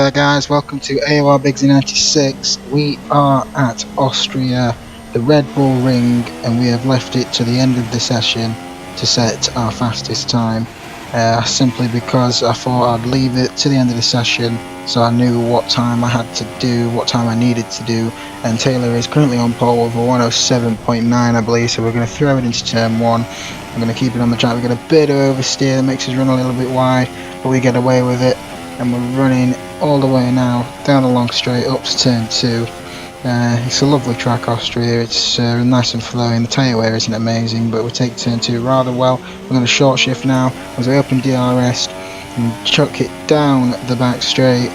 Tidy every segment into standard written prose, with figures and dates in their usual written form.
there guys, welcome to AOR S12 R9 We are at Austria, the Red Bull Ring, and we have left it to the end of the session to set our fastest time. Simply because I thought I'd leave it to the end of the session so I knew what time I had to do, what time I needed to do, and Taylor is currently on pole with a 107.9 I believe, so we're going to throw it into turn 1. I'm going to keep it on the track. We get a bit of oversteer that makes us run a little bit wide, but we get away with it, and we're running all the way now down the long straight up to turn 2. It's a lovely track, Austria. It's nice and flowing. The tyre wear isn't amazing, but we take turn 2 rather well. We're going to short shift now as we open DRS and chuck it down the back straight.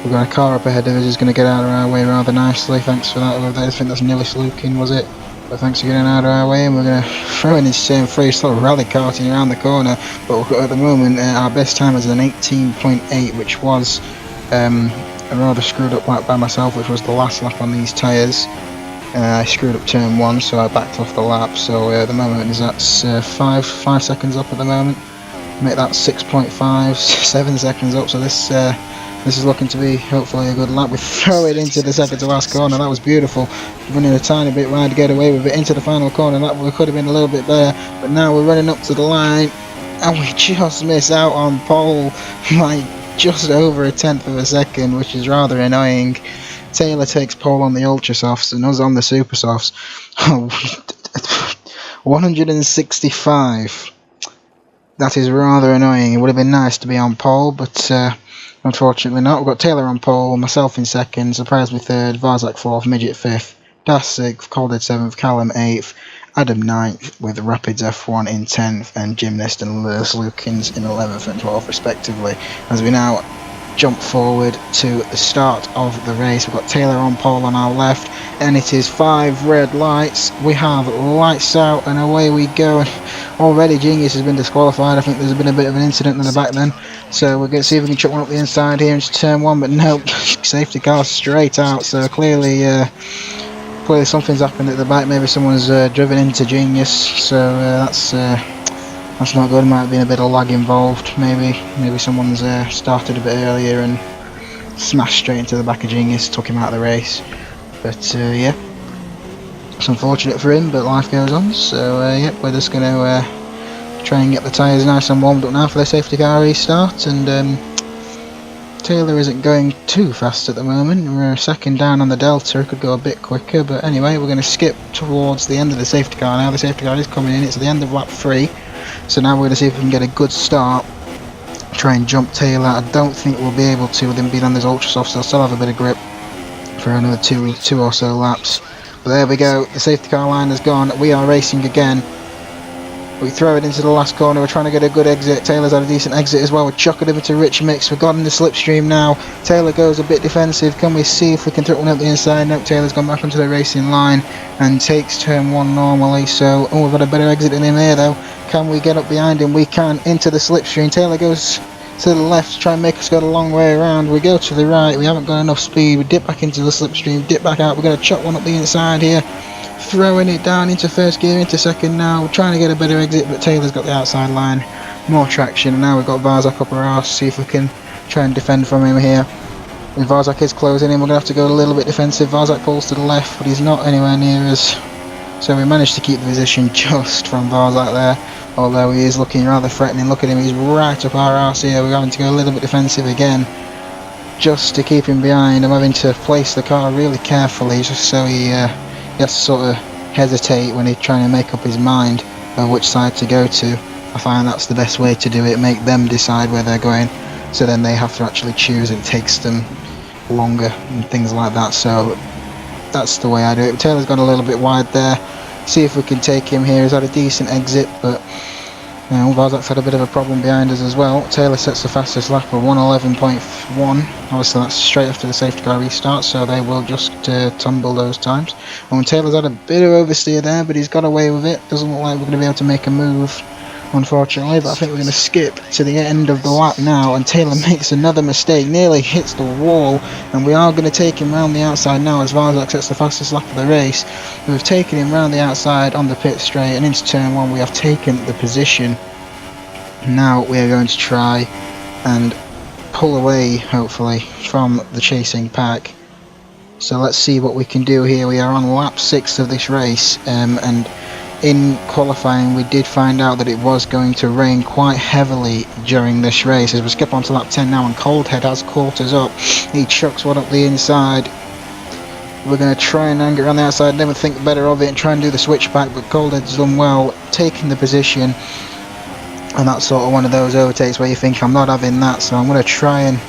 We've got a car up ahead of us who's going to get out of our way rather nicely. Thanks for that. I think that's nearly Slukin, was it? But thanks for getting out of our way, and we're going to throw in this turn 3, sort of rally karting around the corner. But at the moment, our best time is an 18.8, which was a rather screwed up lap by myself, which was the last lap on these tyres. I screwed up turn 1, so I backed off the lap. So at the moment, that's 5 seconds up at the moment. Make that 6.5, 7 seconds up. So this is looking to be hopefully a good lap. We throw it into the second to last corner. That was beautiful. Running a tiny bit wide to get away with it into the final corner. That could have been a little bit better. But now we're running up to the line, and we just miss out on pole by just over a tenth of a second, which is rather annoying. Taylor takes pole on the ultra softs and us on the super softs. 165. That is rather annoying. It would have been nice to be on pole, but unfortunately not. We've got Taylor on pole, myself in second, Surprise me third, Varzak 4th, Midget 5th, Das 6th, Colded 7th, Callum 8th, Adam 9th, with Rapids F1 in 10th, and Gymnast and Lewis Lukins in 11th and 12th respectively. As we now jump forward to the start of the race, we've got Taylor on pole on our left, and it is 5 red lights. We have lights out, and away we go. And already Genius has been disqualified. I think there's been a bit of an incident in the back then, so we're going to see if we can chuck one up the inside here into turn 1, but no, safety car straight out. So clearly something's happened at the back. Maybe someone's driven into Genius, so that's not good. Might have been a bit of lag involved. Maybe someone's started a bit earlier and smashed straight into the back of Genius, took him out of the race. But yeah, it's unfortunate for him, but life goes on. So yeah, we're just going to try and get the tyres nice and warmed up now for the safety car restart. And Taylor isn't going too fast at the moment. We're a second down on the Delta. It could go a bit quicker, but anyway, we're going to skip towards the end of the safety car now. The safety car is coming in. It's at the end of lap 3. So now we're going to see if we can get a good start, try and jump Taylor. I don't think we'll be able to with him being on this ultra soft, so I'll still have a bit of grip for another two or so laps. But there we go, the safety car line has gone. We are racing again. We throw it into the last corner. We're trying to get a good exit. Taylor's had a decent exit as well. We're chucking over to Rich Mix. We've got in the slipstream now. Taylor goes a bit defensive. Can we see if we can throw one up the inside? Nope, Taylor's gone back onto the racing line and takes turn 1 normally. So, we've had a better exit than him here though. Can we get up behind him? We can, into the slipstream. Taylor goes to the left to try and make us go the long way around. We go to the right. We haven't got enough speed. We dip back into the slipstream, dip back out. We're going to chuck one up the inside here. Throwing it down into first gear, into second now. We're trying to get a better exit, but Taylor's got the outside line. More traction, and now we've got Varzak up our arse. See if we can try and defend from him here. And Varzak is closing in. We're going to have to go a little bit defensive. Varzak pulls to the left, but he's not anywhere near us. So we managed to keep the position just from Varzak there. Although he is looking rather threatening. Look at him, he's right up our arse here. We're having to go a little bit defensive again, just to keep him behind. I'm having to place the car really carefully, just so he has to sort of hesitate when he's trying to make up his mind of which side to go to. I find that's the best way to do it, make them decide where they're going, so then they have to actually choose. It takes them longer and things like that, so that's the way I do it. Taylor's gone a little bit wide there. See if we can take him here. He's had a decent exit, but you know, Varzak's had a bit of a problem behind us as well. Taylor sets the fastest lap of 111.1. Obviously that's straight after the safety car restart, so they will just tumble those times. And Taylor's had a bit of oversteer there, but he's got away with it. Doesn't look like we're going to be able to make a move, unfortunately, but I think we're going to skip to the end of the lap now, and Taylor makes another mistake, nearly hits the wall, and we are going to take him round the outside now as Varzak sets the fastest lap of the race. We've taken him round the outside on the pit straight, and into turn 1 we have taken the position. Now we are going to try and pull away, hopefully, from the chasing pack. So let's see what we can do here. We are on lap 6 of this race, and in qualifying we did find out that it was going to rain quite heavily during this race. As we skip on to lap 10 now, and Coldhead has caught us up. He chucks one up the inside. We're going to try and angle around the outside, never think better of it, and try and do the switchback, but Coldhead's done well, taking the position. And that's sort of one of those overtakes where you think, I'm not having that, so I'm going to try and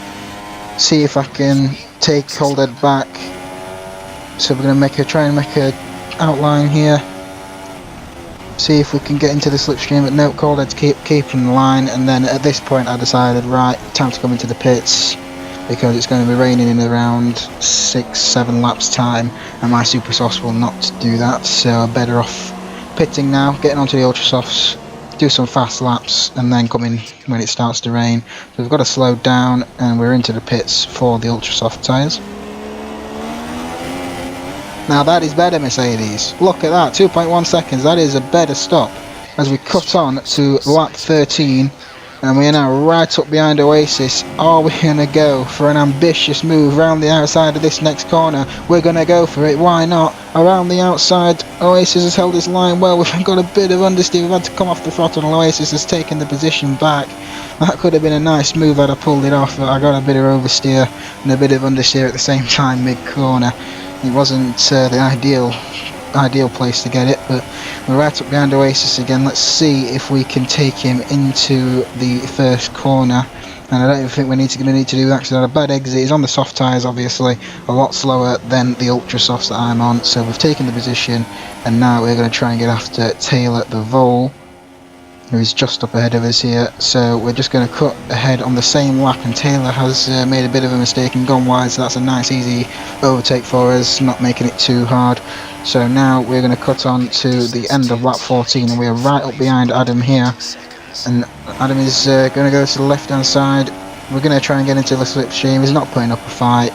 see if I can take Coldhead back. So we're going to try and make a outline here, see if we can get into the slipstream. But no, Coldhead's keeping the line. And then at this point I decided, right, time to come into the pits, because it's going to be raining in around 6-7 laps time, and my super softs will not do that, so I'm better off pitting now, getting onto the ultra softs, do some fast laps, and then come in when it starts to rain. So we've got to slow down, and we're into the pits for the ultra soft tyres. Now that is better, Mercedes. Look at that, 2.1 seconds. That is a better stop as we cut on to lap 13, and we are now right up behind Oasis. Are we going to go for an ambitious move around the outside of this next corner? We're going to go for it, why not? Around the outside, Oasis has held his line well. We've got a bit of understeer, we've had to come off the throttle, and Oasis has taken the position back. That could have been a nice move had I pulled it off, but I got a bit of oversteer and a bit of understeer at the same time mid-corner. It wasn't the ideal place to get it, but we're right up behind Oasis again. Let's see if we can take him into the first corner, and I don't even think we're going to need to do that because I had a bad exit. He's on the soft tyres, obviously, a lot slower than the ultra softs that I'm on, so we've taken the position, and now we're going to try and get after Taylor the Vole, who is just up ahead of us here. So we're just going to cut ahead on the same lap, and Taylor has made a bit of a mistake and gone wide, so that's a nice easy overtake for us, not making it too hard. So now we're going to cut on to the end of lap 14, and we are right up behind Adam here, and Adam is going to go to the left hand side. We're going to try and get into the slipstream. He's not putting up a fight,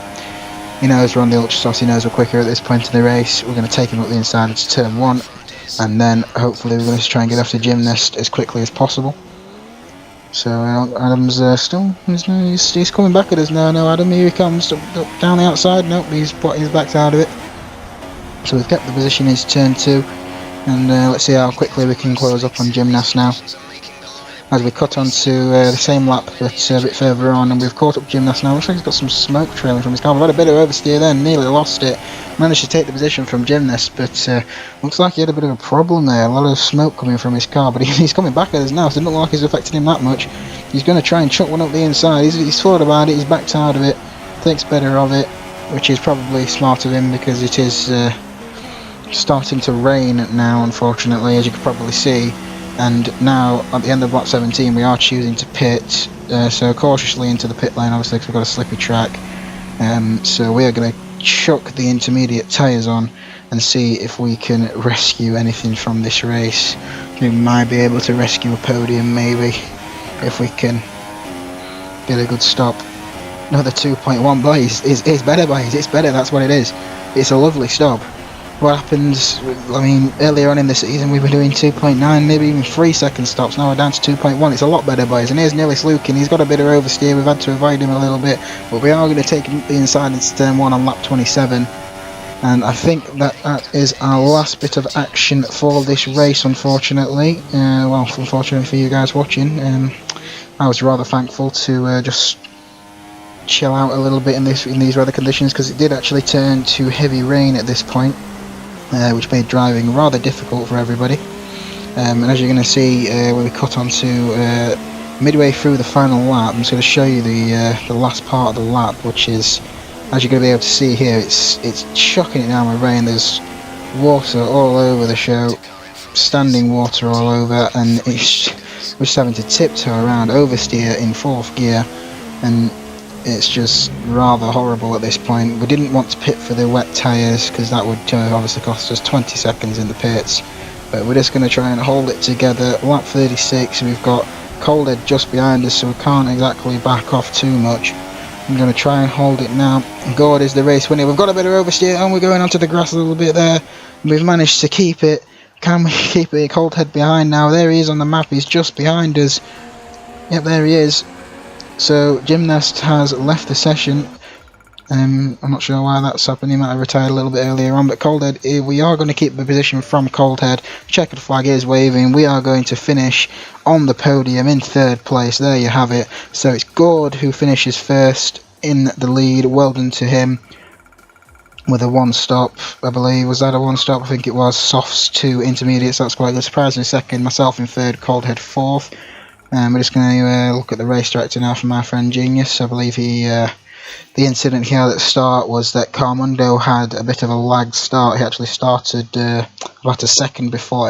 he knows we're on the ultra sauce, he knows we're quicker at this point in the race. We're going to take him up the inside into turn 1, and then hopefully we're going to try and get after Gymnast as quickly as possible. So Adam's he's coming back at us now. No, Adam, here he comes, down the outside. Nope, he's backed out of it. So we've kept the position into turn 2, and let's see how quickly we can close up on Gymnast now, as we cut onto the same lap but a bit further on, and we've caught up Gymnast now. Looks like he's got some smoke trailing from his car. We've had a bit of oversteer then, nearly lost it. Managed to take the position from Gymnast, but looks like he had a bit of a problem there. A lot of smoke coming from his car, but he's coming back at us now, so it doesn't look like it's affected him that much. He's going to try and chuck one up the inside. He's thought about it, he's backed out of it, thinks better of it, which is probably smart of him, because it is starting to rain now, unfortunately, as you can probably see. And now at the end of lap 17 we are choosing to pit, so cautiously into the pit lane, obviously, because we've got a slippy track. So we are going to chuck the intermediate tyres on and see if we can rescue anything from this race. We might be able to rescue a podium, maybe, if we can get a good stop. Another 2.1 boys. It's better, boys, it's better, that's what it is. It's a lovely stop. What happens, I mean, earlier on in the season we were doing 2.9, maybe even 3 second stops. Now we're down to 2.1. It's a lot better, boys. And here's Nillis Lukin. He's got a bit of oversteer. We've had to avoid him a little bit, but we are going to take him the inside into turn 1 on lap 27. And I think that is our last bit of action for this race, unfortunately. Well, unfortunately for you guys watching. I was rather thankful to just chill out a little bit in these weather conditions, because it did actually turn to heavy rain at this point. Which made driving rather difficult for everybody. And as you're going to see when we cut onto midway through the final lap, I'm just going to show you the last part of the lap, which is, as you're going to be able to see here, it's chucking it down with rain. There's water all over the show, standing water all over, and we're just having to tiptoe around, oversteer in 4th gear, and it's just rather horrible at this point. We didn't want to pit for the wet tyres, because that would obviously cost us 20 seconds in the pits, but we're just going to try and hold it together. Lap 36, we've got Coldhead just behind us, so we can't exactly back off too much. I'm going to try and hold it now. Gord is the race winner. We've got a bit of oversteer, and we're going onto the grass a little bit there. We've managed to keep it. Can we keep it? Coldhead behind now. There he is on the map. He's just behind us. Yep, there he is. So Gymnast has left the session. I'm not sure why that's happened. He might have retired a little bit earlier on, but Coldhead, we are going to keep the position from Coldhead. Checkered flag is waving. We are going to finish on the podium in 3rd place. There you have it. So it's Gord who finishes first in the lead. Well done to him with a 1-stop, I believe. Was that a 1-stop? I think it was. Softs 2 intermediates. That's quite good. Surprising second. Myself in 3rd. Coldhead 4th. We're just going to look at the race director now from our friend Genius. I believe the incident here at the start was that Carmundo had a bit of a lagged start. He actually started about a second before